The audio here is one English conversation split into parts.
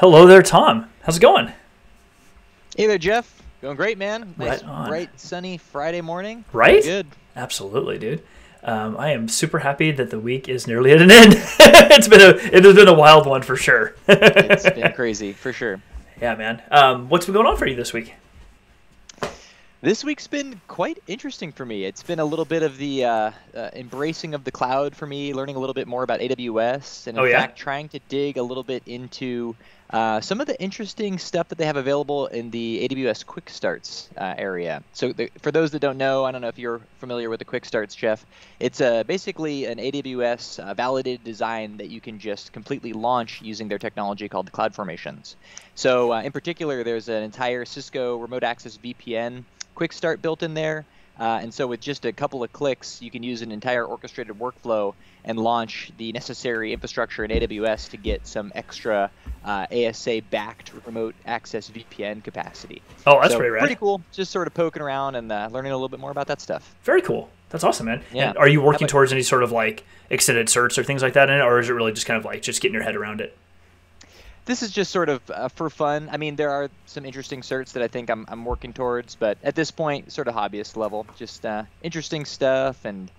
Hello there, Tom. How's it going? Hey there, Jeff. Going great, man. Nice, Right on. bright, sunny Friday morning. Feeling Right? good. Absolutely, dude. I am super happy that the week is nearly at an end. It has been a wild one for sure. It's been crazy, for sure. Yeah, man. What's been going on for you this week? This week's been quite interesting for me. It's been a little bit of the embracing of the cloud for me, learning a little bit more about AWS, and Oh in yeah. fact, trying to dig a little bit into some of the interesting stuff that they have available in the AWS Quick Starts area. So, for those that don't know, I don't know if you're familiar with the Quick Starts, Jeff. It's basically an AWS validated design that you can just completely launch using their technology called the CloudFormations. So, in particular, there's an entire Cisco Remote Access VPN Quick Start built in there. And so with just a couple of clicks, you can use an entire orchestrated workflow and launch the necessary infrastructure in AWS to get some extra ASA-backed remote access VPN capacity. Oh, that's So pretty rad. pretty cool. Just sort of poking around and learning a little bit more about that stuff. Very cool. That's awesome, man. Yeah. And are you How working about- towards any sort of like extended certs or things like that in it, or is it really just kind of like just getting your head around it? This is just sort of for fun. I mean, there are some interesting certs that I think I'm working towards, but at this point, sort of hobbyist level. Just interesting stuff and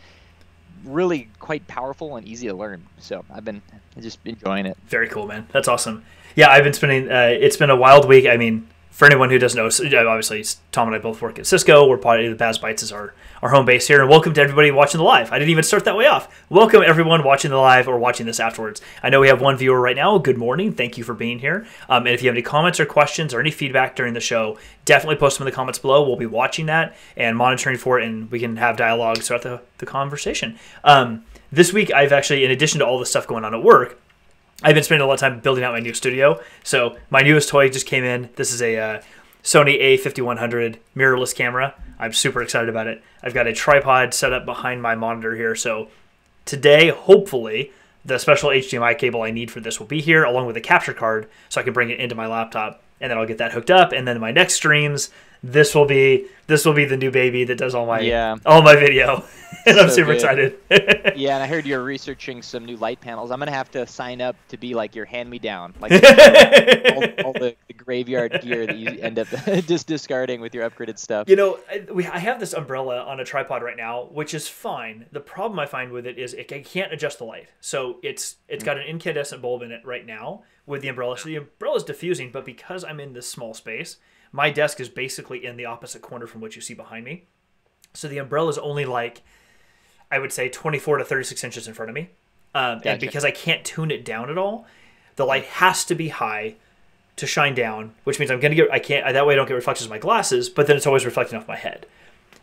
really quite powerful and easy to learn. So I've been just enjoying it. Very cool, man. That's awesome. Yeah, I've been spending. It's been a wild week. I mean, for anyone who doesn't know, obviously Tom and I both work at Cisco. We're part of the Baz Bytes is our home base here. And welcome to everybody watching the live. I didn't even start that way off. Welcome everyone watching the live or watching this afterwards. I know we have one viewer right now. Good morning. Thank you for being here. And if you have any comments or questions or any feedback during the show, definitely post them in the comments below. We'll be watching that and monitoring for it, and we can have dialogue throughout the conversation. This week, I've actually, in addition to all the stuff going on at work, I've been spending a lot of time building out my new studio. So my newest toy just came in. This is a Sony A5100 mirrorless camera. I'm super excited about it. I've got a tripod set up behind my monitor here. So today, hopefully, the special HDMI cable I need for this will be here, along with a capture card, so I can bring it into my laptop, and then I'll get that hooked up. And then my next streams, this will be the new baby that does all my video. And I'm So super good. excited. Yeah, and I heard you're researching some new light panels. I'm gonna have to sign up to be like your hand-me-down, like all the graveyard gear that you end up just discarding with your upgraded stuff. You know, I have this umbrella on a tripod right now, which is fine. The problem I find with it is I can't adjust the light. So it's got an incandescent bulb in it right now with the umbrella. So the umbrella is diffusing, but because I'm in this small space, my desk is basically in the opposite corner from what you see behind me. So the umbrella is only like, I would say 24 to 36 inches in front of me. And Gotcha. because I can't tune it down at all, the light has to be high to shine down, which means that way I don't get reflections of my glasses, but then it's always reflecting off my head.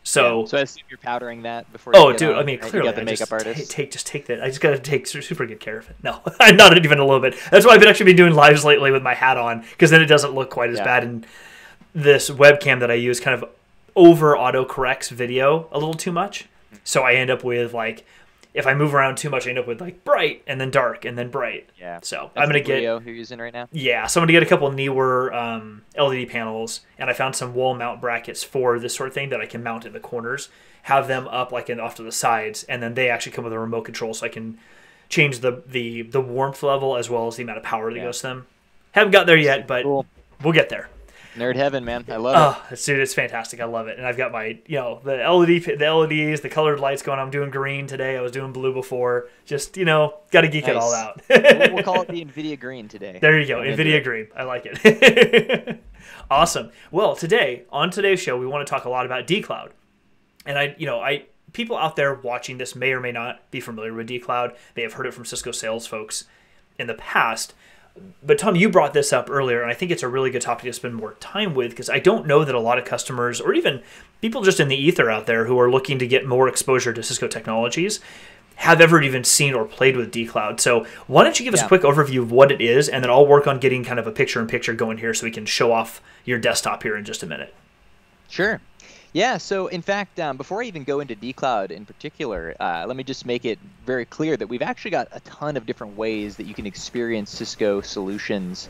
So, So I assume you're powdering that before. oh, you get dude, on, I mean, right? clearly, You got the makeup artist. just take that. I just got to take super good care of it. No, not even a little bit. That's why I've been actually been doing lives lately with my hat on, because then it doesn't look quite as Yeah. bad. And this webcam that I use kind of over auto corrects video a little too much. So I end up with like, if I move around too much, I end up with like bright and then dark and then bright. Yeah. So That's I'm going the to get, Brio you're using right now. yeah, so I'm going to get a couple of newer LED panels, and I found some wall mount brackets for this sort of thing that I can mount in the corners, have them up like off to the sides, and then they actually come with a remote control, so I can change the warmth level as well as the amount of power that goes to them. Haven't got there yet, but Cool. we'll get there. Nerd heaven, man. I love it. Oh, dude, it's fantastic. I love it. And I've got my, the LEDs, the colored lights going. I'm doing green today. I was doing blue before. Just, got to geek it all Nice. out. We'll call it the NVIDIA Green today. There you go. I'm into NVIDIA it. Green. I like it. Awesome. Well, on today's show, we want to talk a lot about dCloud. And people out there watching this may or may not be familiar with dCloud. They have heard it from Cisco sales folks in the past. But Tom, you brought this up earlier, and I think it's a really good topic to spend more time with, because I don't know that a lot of customers, or even people just in the ether out there who are looking to get more exposure to Cisco technologies, have ever even seen or played with dCloud. So why don't you give us a quick overview of what it is, and then I'll work on getting kind of a picture-in-picture going here so we can show off your desktop here in just a minute. Sure. Yeah, so in fact, before I even go into dCloud in particular, let me just make it very clear that we've actually got a ton of different ways that you can experience Cisco solutions,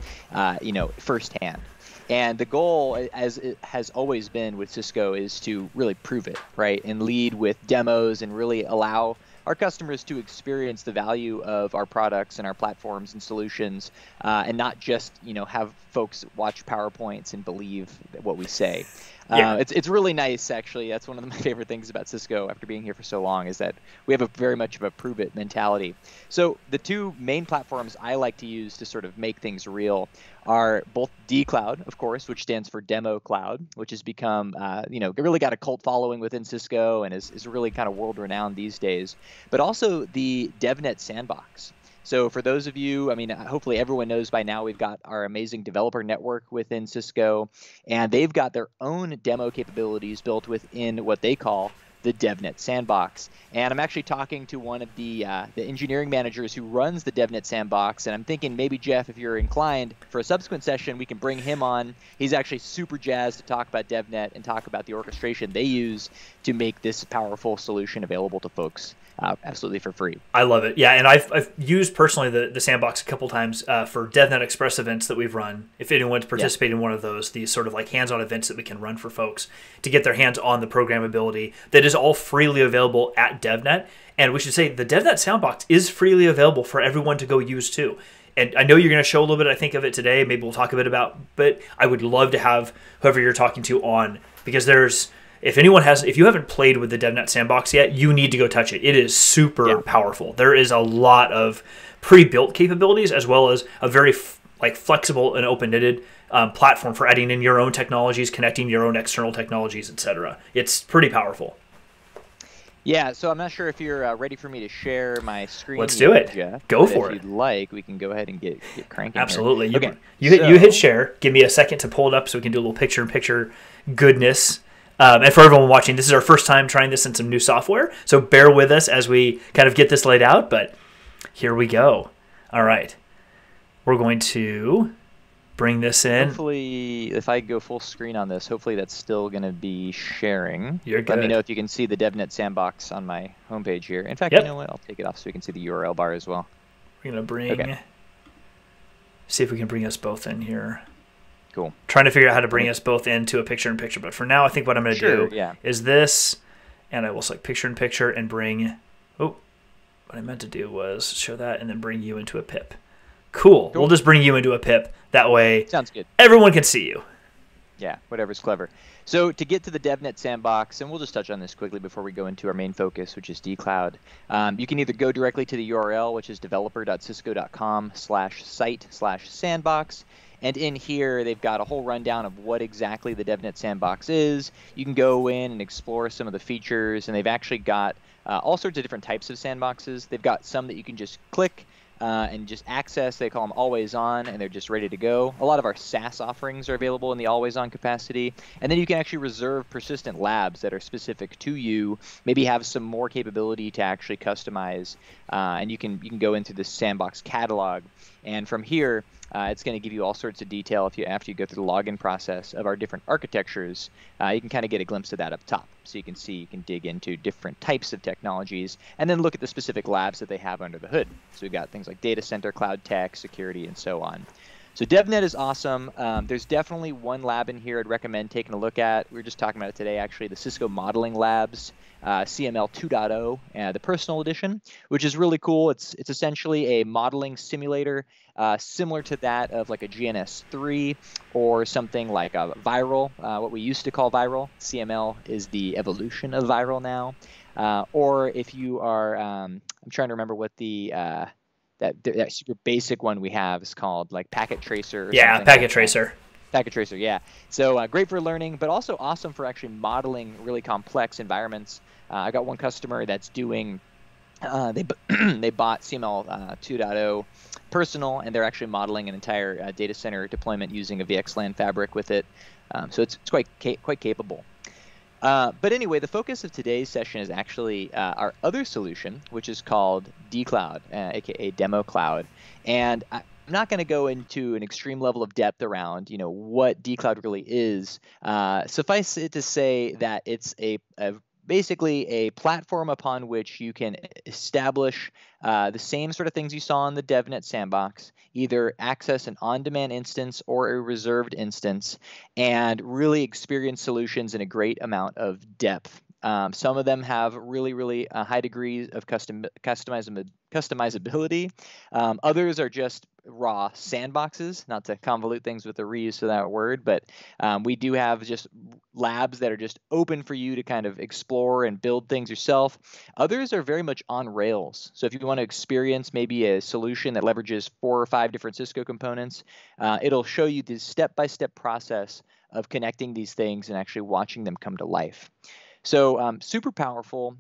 firsthand. And the goal, as it has always been with Cisco, is to really prove it, right? And lead with demos and really allow our customers to experience the value of our products and our platforms and solutions, and not just have folks watch PowerPoints and believe what we say. Yeah. It's really nice, actually. That's one of my favorite things about Cisco after being here for so long, is that we have a very much of a prove it mentality. So the two main platforms I like to use to sort of make things real are both dCloud, of course, which stands for Demo Cloud, which has become, really got a cult following within Cisco and is really kind of world renowned these days, but also the DevNet Sandbox. So for those of you, I mean, hopefully everyone knows by now, we've got our amazing developer network within Cisco, and they've got their own demo capabilities built within what they call the DevNet Sandbox. And I'm actually talking to one of the engineering managers who runs the DevNet Sandbox, and I'm thinking maybe, Jeff, if you're inclined for a subsequent session, we can bring him on. He's actually super jazzed to talk about DevNet and talk about the orchestration they use to make this powerful solution available to folks absolutely for free. I love it. Yeah, and I've used personally the Sandbox a couple times for DevNet Express events that we've run. If anyone's participated in one of those, these sort of like hands-on events that we can run for folks to get their hands on the programmability that is all freely available at DevNet. And we should say the DevNet Sandbox is freely available for everyone to go use too. And I know you're going to show a little bit, I think, of it today. Maybe we'll talk a bit about, but I would love to have whoever you're talking to on, because if you haven't played with the DevNet Sandbox yet, you need to go touch it. It is super powerful. There is a lot of pre-built capabilities, as well as a very flexible and open-knitted platform for adding in your own technologies, connecting your own external technologies, etc. It's pretty powerful. Yeah, so I'm not sure if you're ready for me to share my screen. Let's do it. Jeff, Go for it. If you'd like, we can go ahead and get cranking. Absolutely. Here. You hit share. Give me a second to pull it up so we can do a little picture-in-picture goodness. And for everyone watching, this is our first time trying this in some new software, so bear with us as we kind of get this laid out, but here we go. All right. We're going to bring this in. Hopefully, if I go full screen on this, hopefully that's still going to be sharing. You're good. Let me know if you can see the DevNet Sandbox on my homepage here. In fact, you know what? I'll take it off so we can see the URL bar as well. We're going to see if we can bring us both in here. Cool. Trying to figure out how to bring us both into a picture-in-picture, but for now, I think what I'm going to do is this, and I will select picture-in-picture and bring. Oh, what I meant to do was show that and then bring you into a pip. Cool. We'll just bring you into a pip. That way, sounds good. Everyone can see you. Yeah, whatever's clever. So to get to the DevNet Sandbox, and we'll just touch on this quickly before we go into our main focus, which is dCloud. You can either go directly to the URL, which is developer.cisco.com/site/sandbox. And in here, they've got a whole rundown of what exactly the DevNet Sandbox is. You can go in and explore some of the features, and they've actually got all sorts of different types of sandboxes. They've got some that you can just click and just access. They call them always on, and they're just ready to go. A lot of our SaaS offerings are available in the always on capacity. And then you can actually reserve persistent labs that are specific to you, maybe have some more capability to actually customize. And you can go into the Sandbox catalog. And from here, it's going to give you all sorts of detail after you go through the login process of our different architectures. You can kind of get a glimpse of that up top. So you can see, you can dig into different types of technologies and then look at the specific labs that they have under the hood. So we've got things like data center, cloud tech, security, and so on. So DevNet is awesome. There's definitely one lab in here I'd recommend taking a look at. We were just talking about it today, actually, the Cisco Modeling Labs, CML 2.0, the Personal Edition, which is really cool. It's essentially a modeling simulator similar to that of like a GNS3 or something like a Viral, what we used to call Viral. CML is the evolution of Viral now. Or if you are, I'm trying to remember what the that super basic one we have is called, like Packet Tracer. Or Packet like Tracer. Packet Tracer, yeah. So great for learning, but also awesome for actually modeling really complex environments. I got one customer that's doing, they bought CML 2.0 Personal, and they're actually modeling an entire data center deployment using a VXLAN fabric with it. So it's quite capable. But anyway, the focus of today's session is actually our other solution, which is called dCloud, aka Demo Cloud. And I'm not going to go into an extreme level of depth around, what dCloud really is. Suffice it to say that it's basically a platform upon which you can establish the same sort of things you saw in the DevNet Sandbox, either access an on-demand instance or a reserved instance, and really experience solutions in a great amount of depth. Some of them have really, really high degrees of customizability. Others are just raw sandboxes, not to convolute things with the reuse of that word, but we do have just labs that are just open for you to kind of explore and build things yourself. Others are very much on Rails. So if you want to experience maybe a solution that leverages 4 or 5 different Cisco components, it'll show you the step-by-step process of connecting these things and actually watching them come to life. So super powerful.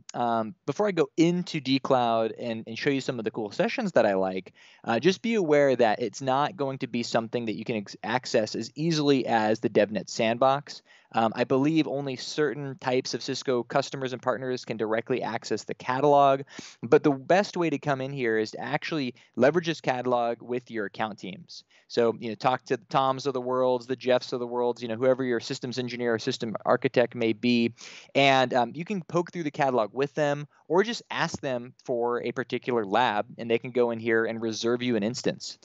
Before I go into dCloud and show you some of the cool sessions that I like, just be aware that it's not going to be something that you can access as easily as the DevNet Sandbox. I believe only certain types of Cisco customers and partners can directly access the catalog, but the best way to come in here is to actually leverage this catalog with your account teams. So, talk to the Toms of the worlds, the Jeffs of the worlds, whoever your systems engineer or system architect may be, and you can poke through the catalog with them or just ask them for a particular lab, and they can go in here and reserve you an instance.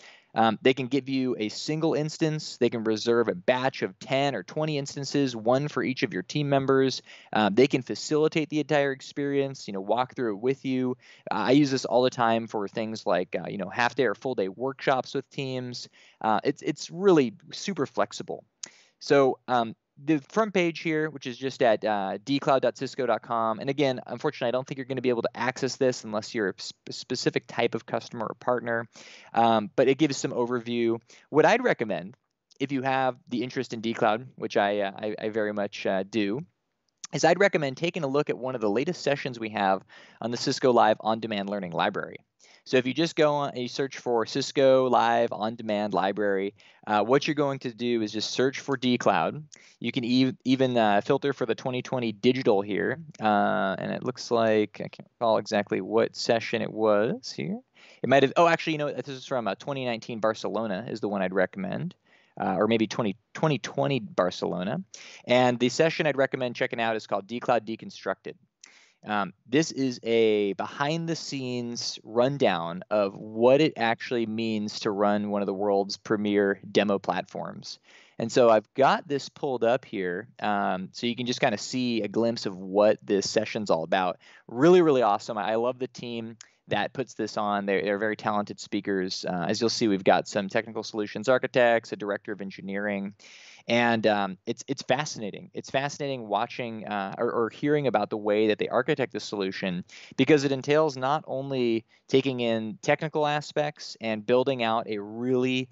They can give you a single instance. They can reserve a batch of 10 or 20 instances, one for each of your team members. They can facilitate the entire experience, walk through it with you. I use this all the time for things like, half-day or full-day workshops with teams. It's really super flexible. So the front page here, which is just at dcloud.cisco.com. And again, unfortunately, I don't think you're going to be able to access this unless you're a specific type of customer or partner. But it gives some overview. What I'd recommend, if you have the interest in dCloud, which I very much do, is I'd recommend taking a look at one of the latest sessions we have on the Cisco Live On-Demand Learning Library. So if you just go on and you search for Cisco Live On-Demand Library, what you're going to do is just search for dCloud. You can even filter for the 2020 digital here. And it looks like, I can't recall exactly what session it was here. It might have, actually, this is from 2019 Barcelona is the one I'd recommend. Or maybe 2020 Barcelona. And the session I'd recommend checking out is called dCloud Deconstructed. This is a behind-the-scenes rundown of what it actually means to run one of the world's premier demo platforms. And so I've got this pulled up here so you can just kind of see a glimpse of what this session's all about. Really, really awesome. I love the team that puts this on. They're very talented speakers. As you'll see, we've got some technical solutions architects, a director of engineering, and it's fascinating. It's fascinating watching or hearing about the way that they architect the solution, because it entails not only taking in technical aspects and building out a really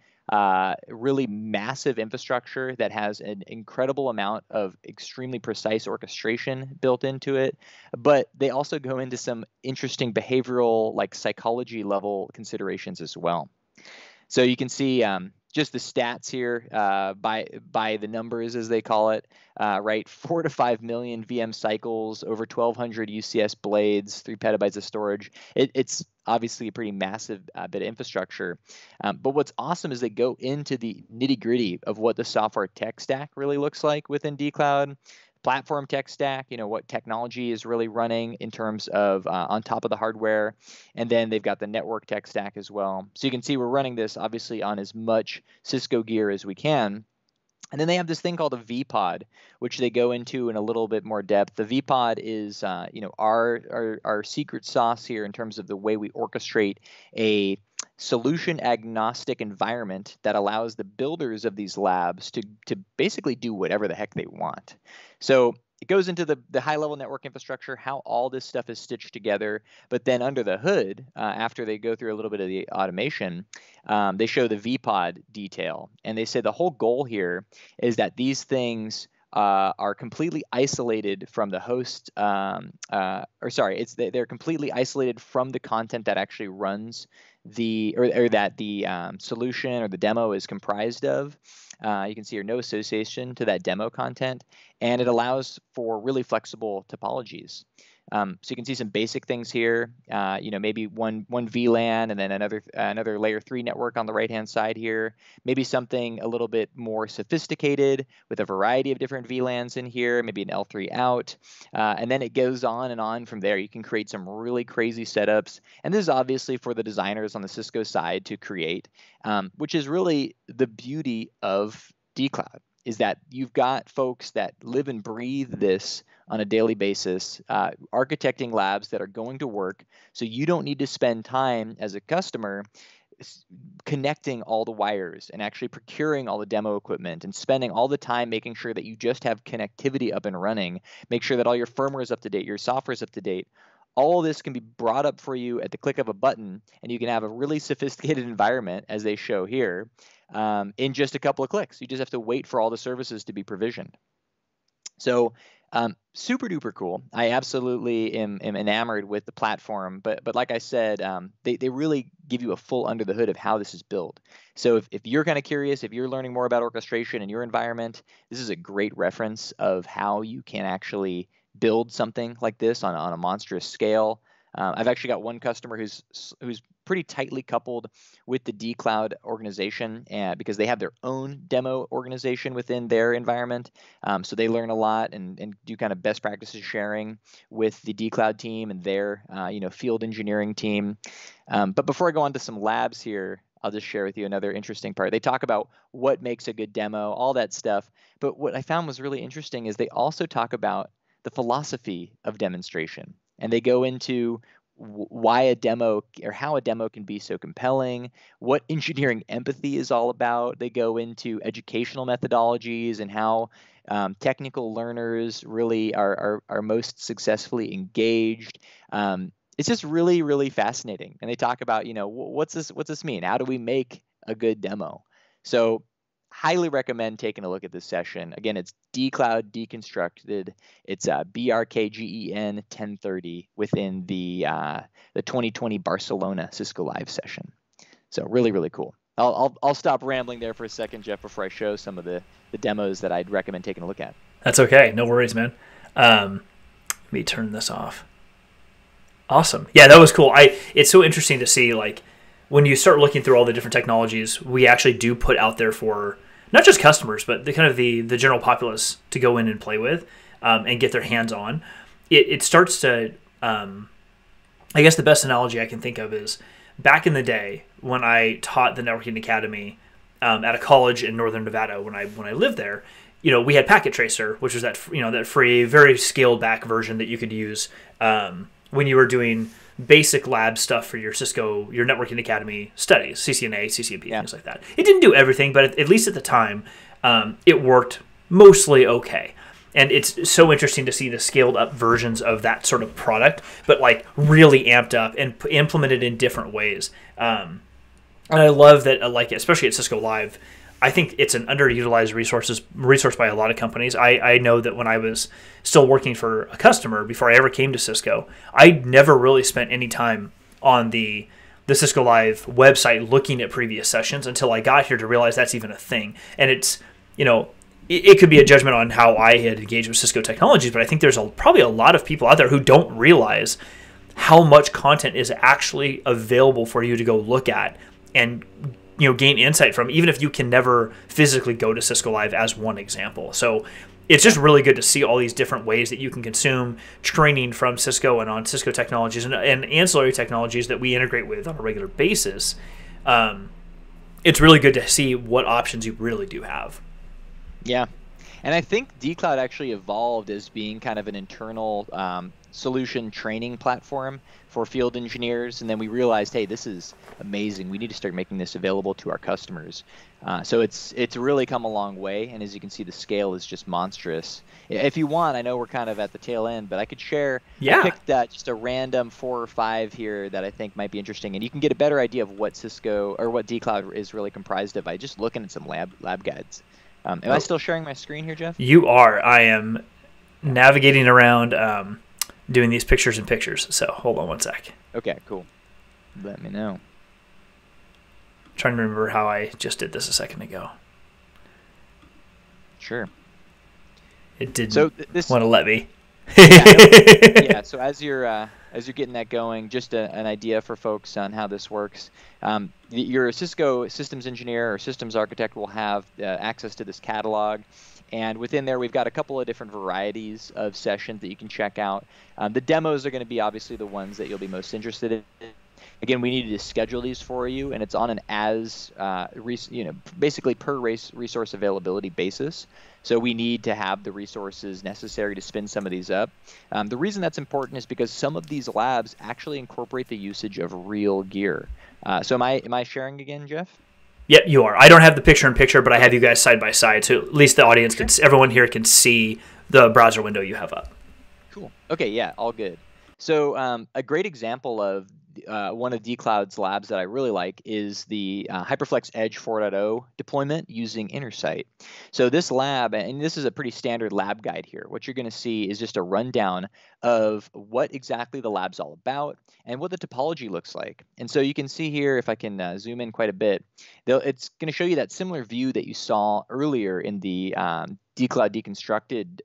massive infrastructure that has an incredible amount of extremely precise orchestration built into it, but they also go into some interesting behavioral, like psychology level considerations as well. So you can see just the stats here by the numbers, as they call it, right? 4 to 5 million VM cycles, over 1,200 UCS blades, 3 petabytes of storage. It's obviously a pretty massive bit of infrastructure. But what's awesome is they go into the nitty gritty of what the software tech stack really looks like within dCloud. Platform tech stack, what technology is really running in terms of on top of the hardware. And then they've got the network tech stack as well. So you can see we're running this obviously on as much Cisco gear as we can. And then they have this thing called a vPod, which they go into in a little bit more depth. The vPod is, our secret sauce here in terms of the way we orchestrate a solution agnostic environment that allows the builders of these labs to basically do whatever the heck they want. So it goes into the high-level network infrastructure, how all this stuff is stitched together. But then under the hood, after they go through a little bit of the automation, they show the vPod detail. And they say the whole goal here is that these things are completely isolated from the host, they're completely isolated from the content that actually runs that the solution or the demo is comprised of. You can see here no association to that demo content, and it allows for really flexible topologies. So you can see some basic things here, maybe one VLAN and then another layer 3 network on the right-hand side here. Maybe something a little bit more sophisticated with a variety of different VLANs in here, maybe an L3 out. And then it goes on and on from there. You can create some really crazy setups. And this is obviously for the designers on the Cisco side to create, which is really the beauty of dCloud. is that you've got folks that live and breathe this on a daily basis, architecting labs that are going to work, so you don't need to spend time as a customer connecting all the wires and actually procuring all the demo equipment and spending all the time making sure that you just have connectivity up and running, make sure that all your firmware is up to date, your software is up to date. All of this can be brought up for you at the click of a button, and you can have a really sophisticated environment, as they show here, in just a couple of clicks. You just have to wait for all the services to be provisioned. So super duper cool. I absolutely am enamored with the platform, but like I said, they really give you a full under the hood of how this is built. So if you're kind of curious, if you're learning more about orchestration in your environment, this is a great reference of how you can actually build something like this on a monstrous scale. I've actually got one customer who's pretty tightly coupled with the dCloud organization, because they have their own demo organization within their environment. So they learn a lot and do kind of best practices sharing with the dCloud team and their field engineering team. But before I go on to some labs here, I'll just share with you another interesting part. They talk about what makes a good demo, all that stuff. But what I found was really interesting is they also talk about the philosophy of demonstration. And they go into why a demo, or how a demo can be so compelling, what engineering empathy is all about. They go into educational methodologies and how technical learners really are most successfully engaged. It's just really, really fascinating. And they talk about, what's this mean? How do we make a good demo? So highly recommend taking a look at this session. Again, it's dCloud Deconstructed. It's BRKGEN 1030 within the 2020 Barcelona Cisco Live session. So really, really cool. I'll stop rambling there for a second, Jeff, before I show some of the demos that I'd recommend taking a look at. That's okay. No worries, man. Let me turn this off. Awesome. Yeah, that was cool. It's so interesting to see, like, when you start looking through all the different technologies we actually do put out there for not just customers, but the general populace to go in and play with and get their hands on, it starts to, I guess the best analogy I can think of is back in the day when I taught the Networking Academy at a college in Northern Nevada when I lived there. We had Packet Tracer, which was that free, very scaled back version that you could use when you were doing basic lab stuff for your Cisco, your Networking Academy studies, CCNA, CCNP, things like that. It didn't do everything, but at least at the time, it worked mostly okay. And it's so interesting to see the scaled up versions of that sort of product, but like really amped up and implemented in different ways. And I love that, like, especially at Cisco Live, I think it's an underutilized resource by a lot of companies. I know that when I was still working for a customer before I ever came to Cisco, I never really spent any time on the Cisco Live website looking at previous sessions until I got here to realize that's even a thing. And it's, it could be a judgment on how I had engaged with Cisco technologies, but I think there's probably a lot of people out there who don't realize how much content is actually available for you to go look at and gain insight from, even if you can never physically go to Cisco Live, as one example. So it's just really good to see all these different ways that you can consume training from Cisco and on Cisco technologies and ancillary technologies that we integrate with on a regular basis. It's really good to see what options you really do have. Yeah. And I think dCloud actually evolved as being kind of an internal solution training platform for field engineers, and then we realized, hey, this is amazing. We need to start making this available to our customers. So it's really come a long way, and as you can see, the scale is just monstrous. If you want, I know we're kind of at the tail end, but I could share. Yeah. I picked just a random 4 or 5 here that I think might be interesting, and you can get a better idea of what Cisco or what dCloud is really comprised of by just looking at some lab guides. Am I still sharing my screen here, Jeff? You are. I am navigating around doing these pictures in pictures. So hold on one sec. Okay, cool. Let me know. Trying to remember how I just did this a second ago. Sure. It didn't want to let me. Yeah. So as you're getting that going, just an idea for folks on how this works. Your Cisco systems engineer or systems architect will have access to this catalog. And within there, we've got a couple of different varieties of sessions that you can check out. The demos are going to be obviously the ones that you'll be most interested in. Again, we needed to schedule these for you, and it's on an basically per resource availability basis. So we need to have the resources necessary to spin some of these up. The reason that's important is because some of these labs actually incorporate the usage of real gear. So am I sharing again, Jeff? Yep, you are. I don't have the picture in picture, but I have Okay. you guys side by side, so at least the audience can, Sure. everyone here can see the browser window you have up. Cool. Okay, yeah, all good. So a great example of one of dCloud's labs that I really like is the HyperFlex Edge 4.0 deployment using Intersight. So this lab, and this is a pretty standard lab guide here, what you're going to see is just a rundown of what exactly the lab's all about and what the topology looks like. And so you can see here, if I can zoom in quite a bit, it's going to show you that similar view that you saw earlier in the dCloud deconstructed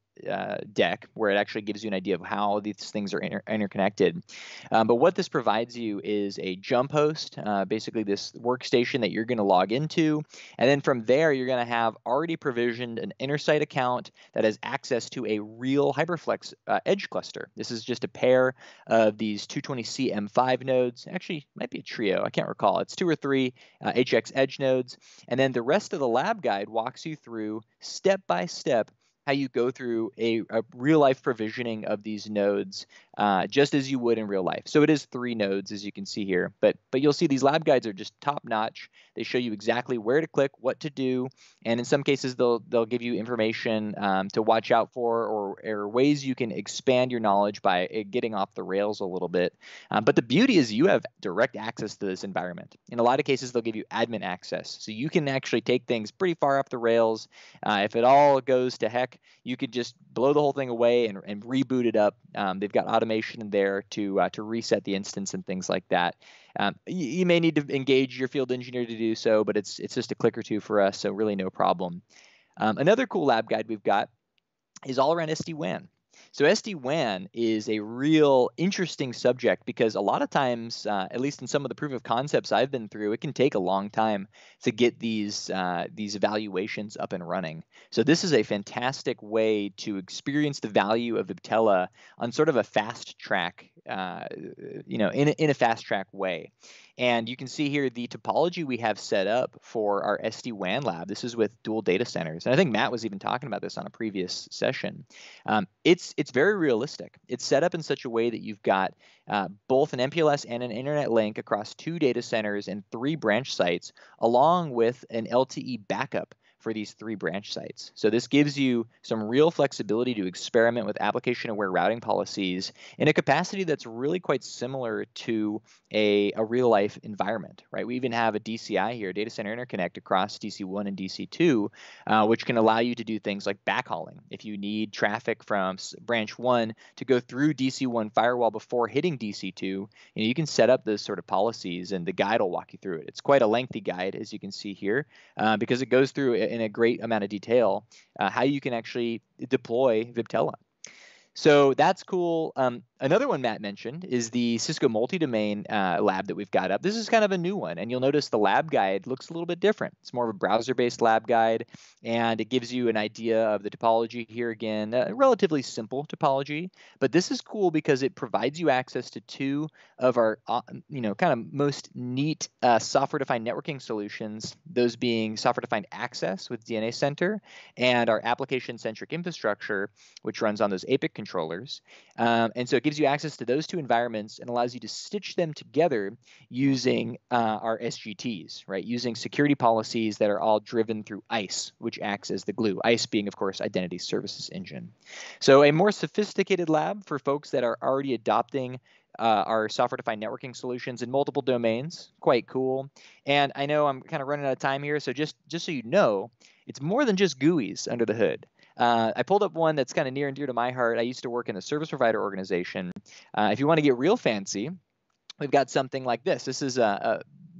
deck, where it actually gives you an idea of how these things are interconnected. But what this provides you is a jump host, basically this workstation that you're going to log into. And then from there, you're going to have already provisioned an Intersight account that has access to a real HyperFlex edge cluster. This is just a pair of these 220C M5 nodes. Actually, might be a trio. I can't recall. It's 2 or 3 HX edge nodes. And then the rest of the lab guide walks you through step by step how you go through a real life provisioning of these nodes just as you would in real life. So it is 3 nodes, as you can see here, but you'll see these lab guides are just top notch. They show you exactly where to click, what to do, and in some cases they'll give you information to watch out for, or ways you can expand your knowledge by getting off the rails a little bit. But the beauty is you have direct access to this environment. In a lot of cases, they'll give you admin access, so you can actually take things pretty far off the rails. If it all goes to heck, you could just blow the whole thing away and reboot it up. They've got automation in there to reset the instance and things like that. You may need to engage your field engineer to do so, but it's just a click or two for us, so really no problem. Another cool lab guide we've got is all around SD-WAN. So SD-WAN is a real interesting subject because a lot of times, at least in some of the proof of concepts I've been through, it can take a long time to get these evaluations up and running. So this is a fantastic way to experience the value of Viptela on sort of a fast track, in a fast track way. And you can see here the topology we have set up for our SD-WAN lab. This is with dual data centers. And I think Matt was even talking about this on a previous session. It's very realistic. It's set up in such a way that you've got both an MPLS and an internet link across 2 data centers and 3 branch sites, along with an LTE backup for these 3 branch sites. So this gives you some real flexibility to experiment with application-aware routing policies in a capacity that's really quite similar to a real-life environment, right? We even have a DCI here, Data Center Interconnect, across DC1 and DC2, which can allow you to do things like backhauling. If you need traffic from branch 1 to go through DC1 firewall before hitting DC2, you can set up those sort of policies, and the guide will walk you through it. It's quite a lengthy guide, as you can see here, because it goes through in a great amount of detail how you can actually deploy Viptela. So that's cool. Another one Matt mentioned is the Cisco multi-domain lab that we've got up. This is kind of a new one, and you'll notice the lab guide looks a little bit different. It's more of a browser-based lab guide, and it gives you an idea of the topology here again, a relatively simple topology, but this is cool because it provides you access to 2 of our, kind of most neat software-defined networking solutions, those being software-defined access with DNA Center and our application-centric infrastructure, which runs on those APIC controllers. And so it gives you access to those 2 environments and allows you to stitch them together using our SGTs, right? Using security policies that are all driven through ICE, which acts as the glue. ICE being, of course, Identity Services Engine. So a more sophisticated lab for folks that are already adopting our software-defined networking solutions in multiple domains. Quite cool. And I know I'm kind of running out of time here, so just so you know, it's more than just GUIs under the hood. I pulled up one that's kind of near and dear to my heart. I used to work in a service provider organization. If you want to get real fancy, we've got something like this. This is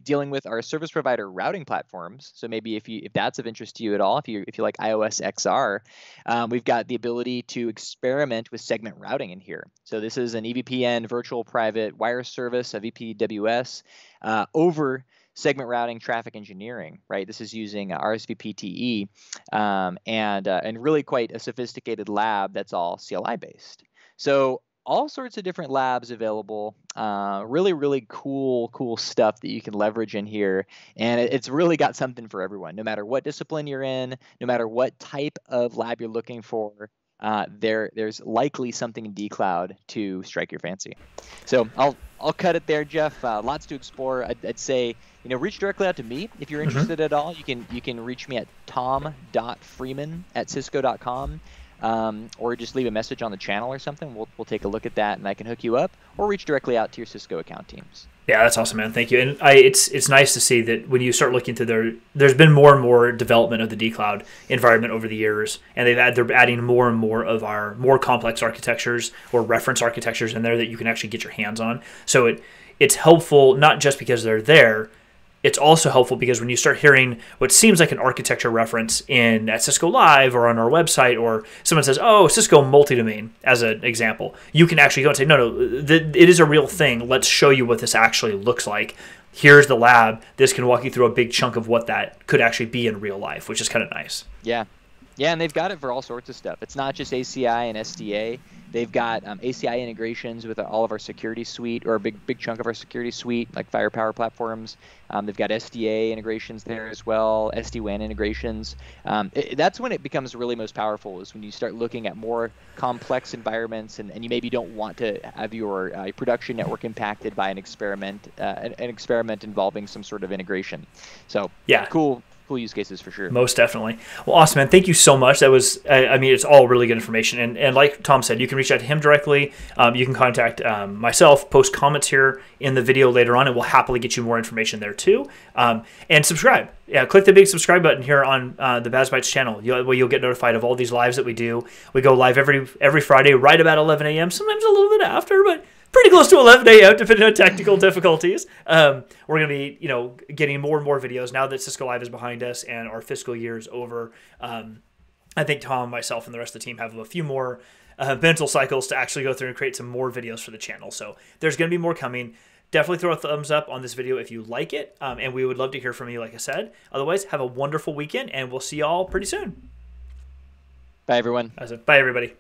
dealing with our service provider routing platforms. So maybe if that's of interest to you at all, if you like iOS XR, we've got the ability to experiment with segment routing in here. So this is an EVPN virtual private wire service, a VPWS, over segment routing traffic engineering, right? This is using RSVPTE and really quite a sophisticated lab that's all CLI based. So all sorts of different labs available. Really, really cool stuff that you can leverage in here. And it's really got something for everyone, no matter what discipline you're in, no matter what type of lab you're looking for. There's likely something in dCloud to strike your fancy. So I'll cut it there, Jeff. Lots to explore. I'd say, reach directly out to me if you're interested at all. You can reach me at tom.freeman@cisco.com. Or just leave a message on the channel or something. We'll take a look at that, and I can hook you up, or reach directly out to your Cisco account teams. Yeah, that's awesome, man. Thank you. And it's nice to see that when you start looking through there's been more and more development of the dCloud environment over the years, and they're adding more and more of our more complex architectures or reference architectures in there that you can actually get your hands on. So it's helpful not just because they're there. It's also helpful because when you start hearing what seems like an architecture reference at Cisco Live or on our website, or someone says, oh, Cisco multi-domain, as an example, you can actually go and say, no, it is a real thing. Let's show you what this actually looks like. Here's the lab. This can walk you through a big chunk of what that could actually be in real life, which is kind of nice. Yeah. Yeah, and they've got it for all sorts of stuff. It's not just ACI and SDA. They've got ACI integrations with all of our security suite, or a big chunk of our security suite, like Firepower platforms. They've got SDA integrations there as well, SD-WAN integrations. That's when it becomes really most powerful, is when you start looking at more complex environments, and you maybe don't want to have your production network impacted by an experiment involving some sort of integration. So yeah, cool use cases for sure. Most definitely. Well, awesome, man. Thank you so much. That was, it's all really good information. And like Tom said, you can reach out to him directly. You can contact myself, post comments here in the video later on, and we'll happily get you more information there too. And subscribe. Yeah, click the big subscribe button here on the Baz Bytes channel. You'll get notified of all these lives that we do. We go live every Friday right about 11 a.m., sometimes a little bit after, but pretty close to 11 a.m. depending on technical difficulties. We're going to be, getting more and more videos now that Cisco Live is behind us and our fiscal year is over. I think Tom, myself, and the rest of the team have a few more mental cycles to actually go through and create some more videos for the channel. So there's going to be more coming. Definitely throw a thumbs up on this video if you like it, and we would love to hear from you, like I said. Otherwise, have a wonderful weekend, and we'll see you all pretty soon. Bye, everyone. Bye, everybody.